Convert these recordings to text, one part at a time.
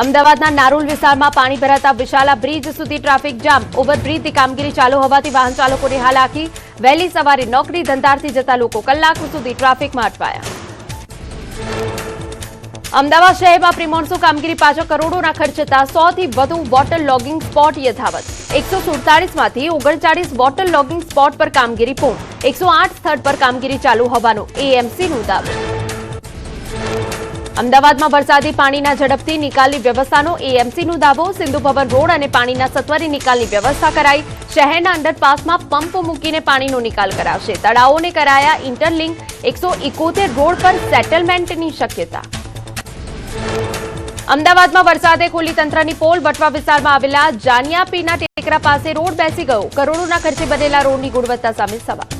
અમદાવાદના નારોલ વિસ્તારમાં પાણી ભરાતા વિશાલા બ્રિજ સુધી ટ્રાફિક જામ. ઓવરબ્રિજની કામગીરી ચાલુ હોવાથી વાહન ચાલકોને હાલાકી. વહેલી સવારે નોકરી ધંધારથી જતા લોકો કલાકો સુધી ટ્રાફિકમાં અટવાયા. અમદાવાદ શહેરમાં પ્રી મોન્સૂન કામગીરી પાછળ કરોડોના ખર્ચતા 100 થી વધુ વોટર લોગિંગ સ્પોટ યથાવત. 147 માંથી 39 વોટર લોગિંગ સ્પોટ પર કામગીરી પૂર્ણ. 108 સ્થળ પર કામગીરી ચાલુ હોવાનો એએમસીનું દાવો. અમદાવાદમાં વરસાદી પાણીના ઝડપથી નિકાલની વ્યવસ્થાનો એએમસીનું દાવો. સિંધુ ભવન રોડ અને પાણીના સત્વરે નિકાલની વ્યવસ્થા કરાઈ. શહેરના અંડરપાસમાં પંપ મૂકીને પાણીનો નિકાલ કરાશે. તળાવોને કરાયા ઇન્ટરલિંક. 171 રોડ પર સેટલમેન્ટની શક્યતા. અમદાવાદમાં વરસાદે ખોલી તંત્રની પોલ. વટવા વિસ્તારમાં આવેલા જાનિયાપીના ટેકરા પાસે રોડ બેસી ગયો. કરોડોના ખર્ચે બનેલા રોડની ગુણવત્તા સામે સવાલ.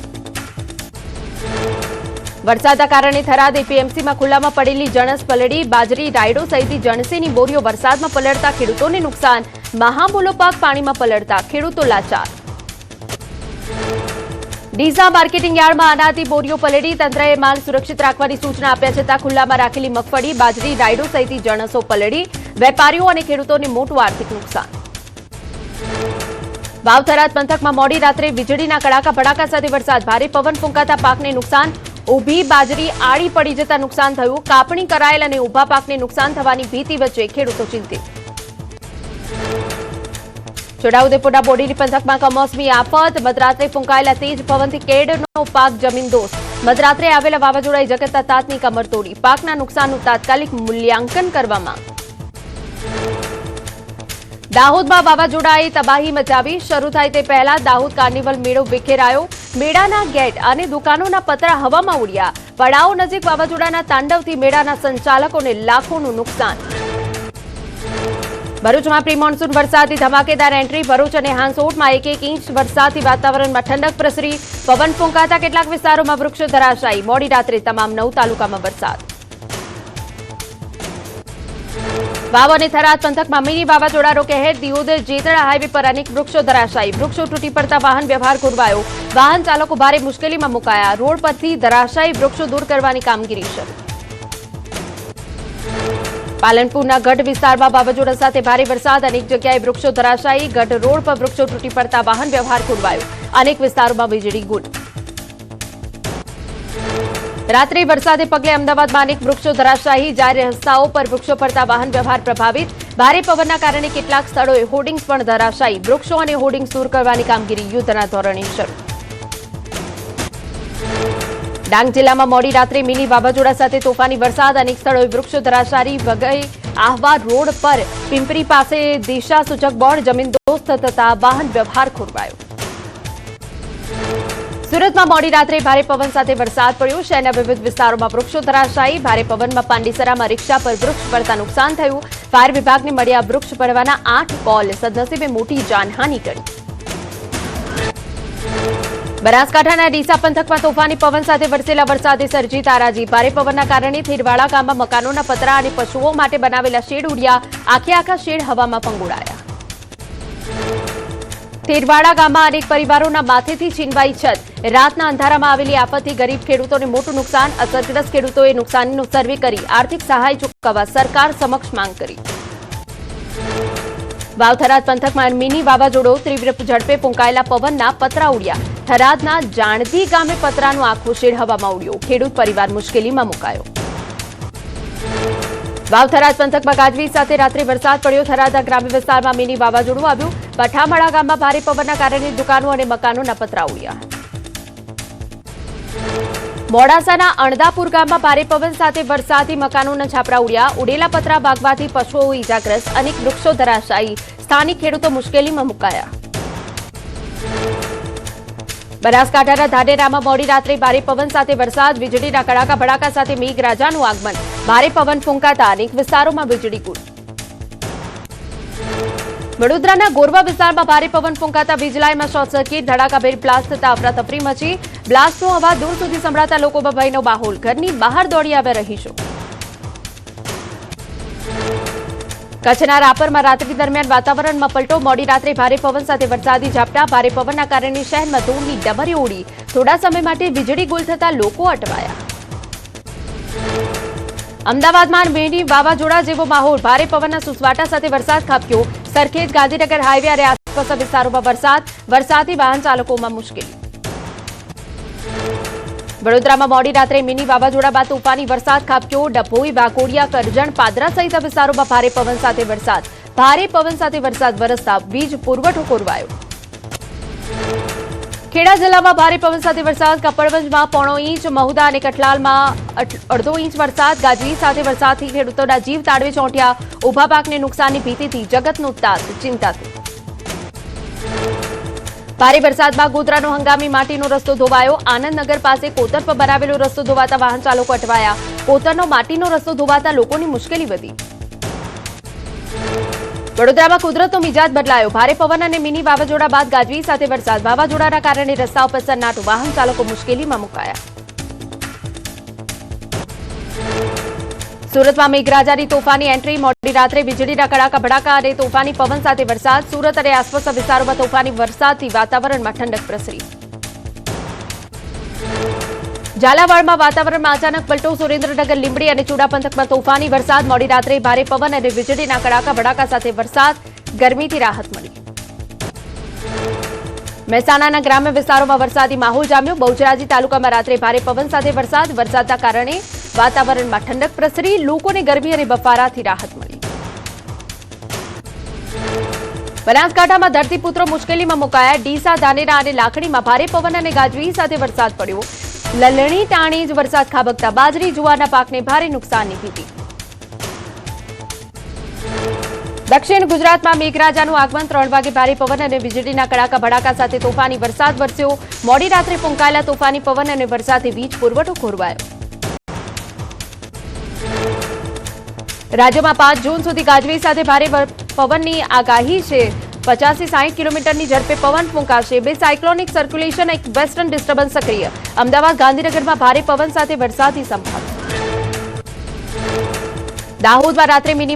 વરસાદના કારણે થરાદ એપીએમસીમાં ખુલ્લામાં પડેલી જણસ પલળી. બાજરી, રાયડો સહિતની જણસીની બોરીઓ વરસાદમાં પલળતા ખેડૂતોને નુકસાન. મહામૂલો પાક પાણીમાં પલળતા ખેડૂતો લાચાર. ડીસા માર્કેટિંગ યાર્ડમાં અનાજની બોરીઓ પલળી. તંત્રએ માલ સુરક્ષિત રાખવાની સૂચના આપ્યા છતાં ખુલ્લામાં રાખેલી મગફળી, બાજરી, રાયડો સહિતની જણસો પલળી. વેપારીઓ અને ખેડૂતોને મોટું આર્થિક નુકસાન. વાવ-થરાદ પંથકમાં મોડી રાત્રે વીજળીના કડાકા ભડાકા સાથે વરસાદ. ભારે પવન ફૂંકાતા પાકને નુકસાન. ઊભી બાજરી આડી પડી જતા નુકસાન થયું. કાપણી કરાયેલ અને ઊભા પાકને નુકસાન થવાની ભીતિ વચ્ચે ખેડૂતો ચિંતિત. છોટાઉદેપુરના બોડેલી પંથકમાં કમોસમી આફત. મધરાત્રે ફૂંકાયેલા તેજ પવનથી કેળનો પાક જમીનદોસ્ત. મધરાત્રે આવેલા વાવાઝોડાએ જગતના તાતની કમર તોડી. પાકના નુકસાનનું તાત્કાલિક મૂલ્યાંકન કરવામાં. દાહોદમાં વાવાઝોડાએ તબાહી મચાવી. શરૂ થાય તે પહેલા દાહોદ કાર્નિવલ મેળો વિખેરાયો. મેળાના ગેટ અને દુકાનોના પતરા હવામાં ઉડ્યા. પડાવ નજીક વાવાઝોડાના તાંડવથી મેળાના સંચાલકોને લાખોનું નુકસાન. ભરૂચમાં પ્રી મોન્સૂન વરસાદની ધમાકેદાર એન્ટ્રી. ભરૂચ અને હાંસોટમાં 1-1 ઇંચ વરસાદથી વાતાવરણમાં ઠંડક પ્રસરી. પવન ફૂંકાતા કેટલાક વિસ્તારોમાં વૃક્ષો ધરાશાયી. મોડી રાત્રે તમામ 9 તાલુકામાં વરસાદ. વાવ અને થરાદ પંથકમાં મિની વાવાઝોડાનો કહેર. દિયોદર જેતડા હાઈવે પર અનેક વૃક્ષો ધરાશાયી. વૃક્ષો તૂટી પડતા વાહન વ્યવહાર ખોરવાયો. વાહન ચાલકો ભારે મુશ્કેલીમાં મુકાયા. રોડ પરથી ધરાશાયી વૃક્ષો દૂર કરવાની કામગીરી શરૂ. પાલનપુરના ગઢ વિસ્તારમાં વાવાઝોડા સાથે ભારે વરસાદ. અનેક જગ્યાએ વૃક્ષો ધરાશાયી. ગઢ રોડ પર વૃક્ષો તૂટી પડતા વાહન વ્યવહાર ખોરવાયો. અનેક વિસ્તારોમાં વીજળી ગુલ. રાત્રે વરસાદે પગલે અમદાવાદમાં અનેક વૃક્ષો ધરાશાયી. જાહેર રસ્તાઓ પર વૃક્ષો પડતા વાહન વ્યવહાર પ્રભાવિત. ભારે પવનના કારણે કેટલાક સ્થળોએ હોર્ડિંગ્સ પણ ધરાશાયી. વૃક્ષો અને હોર્ડિંગ્સ દૂર કરવાની કામગીરી યુદ્ધના ધોરણે શરૂ. ડાંગ જિલ્લામાં મોડી રાત્રે મિની વાવાઝોડા સાથે તોફાની વરસાદ. અનેક સ્થળોએ વૃક્ષો ધરાશાયી. વઘઈ આહવા રોડ પર પિંપરી પાસે દિશા સૂચક બોર્ડ જમીનદોસ્ત થતા વાહન વ્યવહાર ખોરવાયો. સુરતમાં મોડી રાત્રે ભારે પવન સાથે વરસાદ પડ્યો. શહેરના વિવિધ વિસ્તારોમાં વૃક્ષો ધરાશાયી. ભારે પવનમાં પાંડીસરામાં રિક્ષા પર વૃક્ષ પડતા નુકસાન થયું. ફાયર વિભાગને મળ્યા વૃક્ષ પડવાના 8 કોલ. સદનસીબે મોટી જાનહાનિ ટળી. બનાસકાંઠાના ડીસા પંથકમાં તોફાની પવન સાથે વરસેલા વરસાદે સર્જી તારાજી. ભારે પવનના કારણે થેરવાડા ગામમાં મકાનોના પતરા અને પશુઓ માટે બનાવેલા શેડ ઉડ્યા. આખા શેડ હવામાં ફંગોળાયા. થેરવાડા ગામમાં અનેક પરિવારોના માથેથી છીનવાઈ છત. રાતના અંધારામાં આવેલી આફતથી ગરીબ ખેડૂતોને મોટું નુકસાન. અસરગ્રસ્ત ખેડૂતોએ નુકસાનીનો સર્વે કરી આર્થિક સહાય ચૂકવવા સરકાર સમક્ષ માંગ કરી. વાવ-થરાદ પંથકમાં મિની વાવાઝોડો. તીવ્ર ઝડપે ફૂંકાયેલા પવનના પતરા ઉડ્યા. થરાદના જાણધી ગામે પતરાનો આખો શેડ હવામાં ઉડ્યો. ખેડૂત પરિવાર મુશ્કેલીમાં મુકાયો. વાવ-થરાદ પંથકમાં ગાજવીજ સાથે રાત્રે વરસાદ પડ્યો. થરાદના ગ્રામ્ય વિસ્તારમાં મિની વાવાઝોડું આવ્યું. પઠામડા ગામમાં ભારે પવનના કારણે દુકાનો અને મકાનોના પતરા ઉડ્યા. મોડાસાના અણદાપુર ગામમાં ભારે પવન સાથે વરસાદી મકાનોના છાપરા ઉડ્યા. ઉડેલા પતરા ભાગવાથી પશુઓ ઇજાગ્રસ્ત. અનેક વૃક્ષો ધરાશાયી. સ્થાનિક ખેડૂતો મુશ્કેલીમાં મુકાયા. બનાસકાંઠાના ધાનેરામાં મોડી રાત્રે ભારે પવન સાથે વરસાદ. વીજળીના કડાકા ભડાકા સાથે મેઘરાજાનું આગમન. ભારે પવન ફૂંકાતા અનેક વિસ્તારોમાં વીજળી ગુલ. વડોદરાના ગોરવા વિસ્તારમાં ભારે પવન ફૂંકાતા વીજ લાઇનમાં શોર્ટ સર્કિટ. ધડાકાભેર બ્લાસ્ટ થતા અફરાતફરી મચી. બ્લાસ્ટનો અવાજ દૂર સુધી સંભળાતા લોકોમાં ભયનો માહોલ. ઘરની બહાર દોડી આવ્યા રહીશો. કચ્છના રાપરમાં રાત્રિ દરમિયાન વાતાવરણમાં પલટો. મોડી રાત્રે ભારે પવન સાથે વરસાદી ઝાપટા. ભારે પવનના કારણે શહેરમાં ધૂળની ડમરીઓ ઉડી. થોડા સમય માટે વીજળી ગુલ થતા લોકો અટવાયા. અમદાવાદમાં મિની વાવાઝોડા જેવો માહોલ, ભારે પવનના સુસવાટા સાથે વરસાદ ખાબક્યો. સરખેજ ગાંધીનગર હાઈવે અને આસપાસના વિસ્તારોમાં વરસાદથી વાહન ચાલકોમાં મુશ્કેલી. વડોદરામાં મોડી રાત્રે મિની વાવાઝોડા બાદ તોફાની વરસાદ ખાબક્યો. ડભોઈ, વાઘોડિયા, કરજણ, પાદરા સહિતના વિસ્તારોમાં ભારે પવન સાથે વરસાદ વરસતા વીજ પુરવઠો ખોરવાયો. ખેડા જિલ્લામાં ભારે પવન સાથે વરસાદ. કપડવંજમાં 1.5 ઇંચ, મહુધા અને કઠલાલમાં 1.5 ઇંચ વરસાદ. ગાજવીજ સાથે વરસાદથી ખેડૂતોના જીવ તાળવે ચોંટ્યા. ઉભા પાકને નુકસાનની ભીતિથી જગતનો તાત ચિંતાતુર. ભારે વરસાદમાં ગોધરાનો હંગામી માટીનો રસ્તો ધોવાયો. આનંદનગર પાસે કોતર પર બનાવેલો રસ્તો ધોવાતા વાહન ચાલકો અટવાયા. કોતરનો માટીનો રસ્તો ધોવાતા લોકોની મુશ્કેલી વધી. વડોદરામાં કુદરતનો મિજાજ બદલાયો. ભારે પવન અને મિની વાવાઝોડા બાદ ગાજવીજ સાથે વરસાદ. વાવાઝોડાના કારણે રસ્તાઓ પર સન્નાટો. વાહન ચાલકો મુશ્કેલીમાં મુકાયા. સુરતમાં મેઘરાજાની તોફાની એન્ટ્રી. મોડી રાત્રે વીજળીના કડાકા ભડાકા અને તોફાની પવન સાથે વરસાદ. સુરત અને આસપાસના વિસ્તારોમાં તોફાની વરસાદથી વાતાવરણમાં ઠંડક પ્રસરી. ઝાલાવાડમાં વાતાવરણમાં અચાનક પલટો. સુરેન્દ્રનગર, લીંબડી અને ચુડા પંથકમાં તોફાની વરસાદ. મોડી રાત્રે ભારે પવન અને વીજળીના કડાકા ભડાકા સાથે વરસાદ. ગરમીથી રાહત મળી. મહેસાણાના ગ્રામ્ય વિસ્તારોમાં વરસાદી માહોલ જામ્યો. બહુચરાજી તાલુકામાં રાત્રે ભારે પવન સાથે વરસાદ. વરસાદના કારણે વાતાવરણમાં ઠંડક પ્રસરી. લોકોને ગરમી અને બફારાથી રાહત મળી. બનાસકાંઠામાં ધરતીપુત્રો મુશ્કેલીમાં મુકાયા. ડીસા, ધાનેરા અને લાખણીમાં ભારે પવન અને ગાજવીજ સાથે વરસાદ પડ્યો. લલણી ટાણી જ વરસાદ ખાબકતા બાજરી, જુવારના પાકને ભારે નુકસાનની ભીતિ. દક્ષિણ ગુજરાતમાં મેઘરાજાનું આગમન. 3 વાગે ભારે પવન અને વીજળીના કડાકા ભડાકા સાથે તોફાની વરસાદ વરસ્યો. મોડી રાત્રે ફૂંકાયેલા તોફાની પવન અને વરસાદથી વીજ પુરવઠો ખોરવાયો. રાજ્યમાં 5 જૂન સુધી ગાજવીજ સાથે ભારે પવનની આગાહી છે. 50 થી 60 કિલોમીટરની ઝડપે પવન ફૂંકાશે. 2 સાયક્લોનિક સર્ક્યુલેશન, એક વેસ્ટર્ન ડિસ્ટર્બન્સ સક્રિય. અમદાવાદ, ગાંધીનગરમાં ભારે પવન સાથે વરસાદની સંભાવના. દાહોદમાં રાત્રે મિની